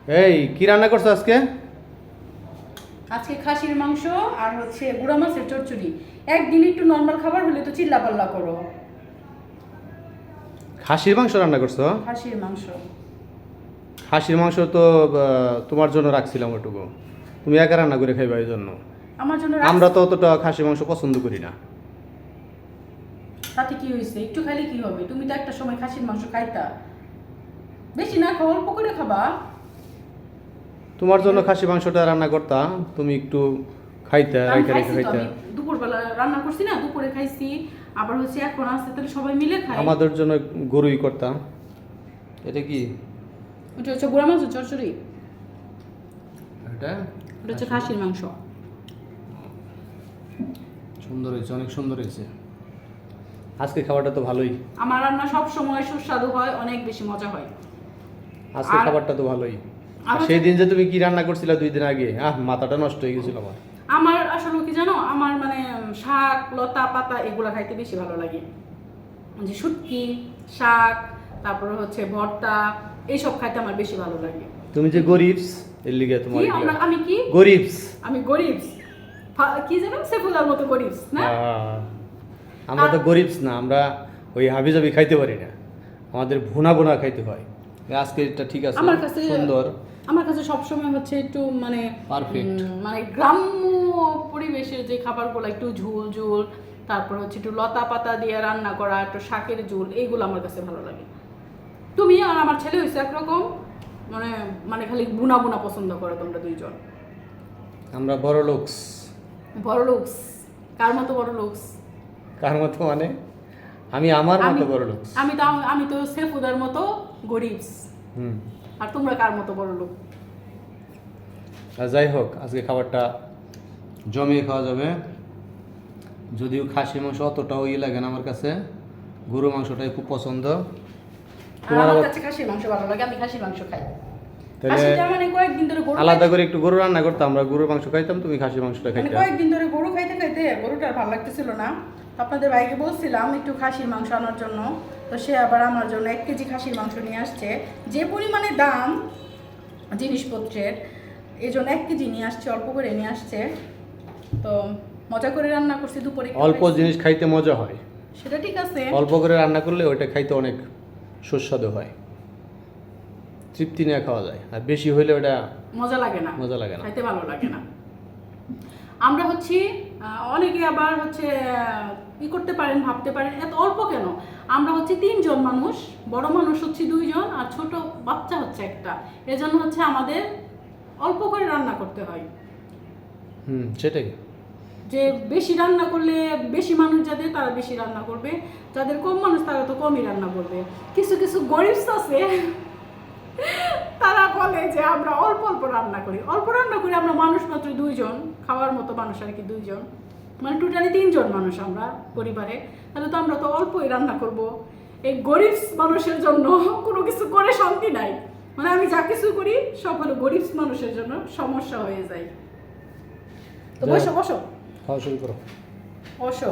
এই কি রান্না করছো আজকে? আজকে খাসির মাংস আর হচ্ছে গুঁড়া মাছের চচ্চড়ি। একদিন একটু নর্মাল খাবার হলে তো চিল্লা পাল্লা করো। খাসির মাংস রান্না করছো? খাসির মাংস খাসির মাংস তো তোমার জন্য রাখছিলাম ওটুকু, তুমি একা রান্না করে খাইবা এই জন্য। আমার জন্য আমরা তো অতটা খাসির মাংস পছন্দ করি না। তাতে কি হয়েছে? একটু খাইলে কি হবে? তুমি তো একটা সময় খাসির মাংস খাইতা। বেশি না খাও, অল্প করে খাবা। তোমার জন্য খাসি মাংসটা রান্না করতাম, তুমি একটু খাইতে আমি রাইখা খাইছি তো, খাইতে। আমি দুপুরবেলা রান্না করছি না, দুপুরে খাইছি। আবার হচ্ছে এখন আসতে তাহলে সবাই মিলে খাই। আমাদের জন্য গরুই করতাম। এটা কি? ওটা হচ্ছে গুঁড়া মাছের চচ্চড়ি। এটা ওটা হচ্ছে খাসির মাংস। সুন্দর হয়েছে, অনেক সুন্দর হয়েছে। আজকে খাবারটা তো ভালোই। আমার রান্না সব সময় সুস্বাদু হয়, অনেক বেশি মজা হয়। আজকে আর- খাবারটা তো ভালোই। আর সেই দিন যে তুমি কি রান্না করছিলে 2 দিন আগে, মাথাটা নষ্ট হয়ে গেছিল আমার। আমার আসলে কি জানো, আমার মানে শাক লতা পাতা এগুলা খাইতে বেশি ভালো লাগে। যে শুটকি শাক, তারপরে হচ্ছে ভর্তা, এইসব খাইতে আমার বেশি ভালো লাগে। তুমি যে গরিবস এর লিগে তোমার কি আমি কি গরিবস। আমি গরিব, কি জানো সেফুলার মতো গরিব না। আমরা তো গরিবস না, আমরা ওই হাবিজাবি খাইতে পারি না, আমাদের ভুনা ভুনা খাইতে হয়। আজকে এটা ঠিক আছে, আমার কাছে সুন্দর। আমার কাছে সবসময় হচ্ছে একটু মানে Perfect. মানে গ্রাম্য পরিবেশের যে খাবারগুলো, একটু ঝোল ঝোল, তারপর হচ্ছে একটু লতা পাতা দিয়ে রান্না করা, একটু শাকের ঝোল, এইগুলো আমার কাছে ভালো লাগে। তুমি আর আমার ছেলে হয়েছে একরকম, মানে মানে খালি বুনা বুনা পছন্দ করো তোমরা দুইজন। আমরা বড় লোকস। বড় লোকস? কার মতো বড় লোকস? কার মতো মানে? আমি আমার মতো বড় লোকস। আমি তো সেফুদার মতো গরিবস। হুম। আর তোমরা কার মতো বড় লোক? আর যাই হোক, আজকে খাবারটা জমিয়ে খাওয়া যাবে। যদিও খাসি মাংস অতটাও লাগে না আমার কাছে, গরু মাংসটাই খুব পছন্দ। আর তোমার আমার আবার কাছে খাসির মাংস ভালো লাগে, আমি খাসির মাংস খাই। তাহলে খাসিটা মানে কয়েকদিন ধরে গরু আলাদা খাইতে- করে একটু গরু রান্না করতাম, আমরা গরুর মাংস খাইতাম, তুমি খাসির মাংসটা মানে খাইতে। কয়েকদিন ধরে গরু খাইতে খাইতে গরুটা আর ভালো লাগতেছিল না। তো আপনাদের ভাইকে বলছিলাম একটু খাসির মাংস আনার জন্য, তো সে আবার আমার জন্য 1 কেজি খাসির মাংস নিয়ে আসছে। যে পরিমাণে দাম জিনিসপত্রের, এই জন্য 1 কেজি নিয়ে আসছে, অল্প করে নিয়ে আসছে। তো মজা করে রান্না করছি দুপুরে একটু অল্প খাইছি। জিনিস খাইতে মজা হয়, সেটা ঠিক আছে, অল্প করে রান্না করলে ওইটা খাইতে অনেক সুস্বাদু হয়, তৃপ্তি নিয়ে খাওয়া যায়। আর বেশি হইলে ওটা মজা লাগে না, মজা লাগে না। খাইতে ভালো লাগে না। আমরা হচ্ছি অনেকে আবার হচ্ছে ই করতে পারেন, ভাবতে পারেন এত অল্প কেন। আমরা হচ্ছে 3 জন মানুষ, বড় মানুষ হচ্ছে 2 জন, আর ছোট বাচ্চা হচ্ছে একটা। এজন্য হচ্ছে আমাদের অল্প করে রান্না করতে হয়। সেটাই। যে বেশি রান্না করলে বেশি মানুষ যাদের, তারা বেশি রান্না করবে, যাদের কম মানুষ তারা তো কমই রান্না করবে। কিছু কিছু গরিব আছে তারা বলে যে আমরা অল্প অল্প রান্না করি। অল্প রান্না করি আমরা মানুষ মাত্র 2 জন, খাওয়ার মতো মানুষ আর কি 2 জন, মানে টোটালি 3 জন মানুষ আমরা পরিবারে। তাহলে তো আমরা তো অল্পই রান্না করব। এই গরিব মানুষের জন্য কোনো কিছু করে শান্তি নাই। মানে আমি যা কিছু করি সব হলো গরিব মানুষের জন্য সমস্যা হয়ে যায়। তো বসো বসো খাওয়া শুরু করো। বসো।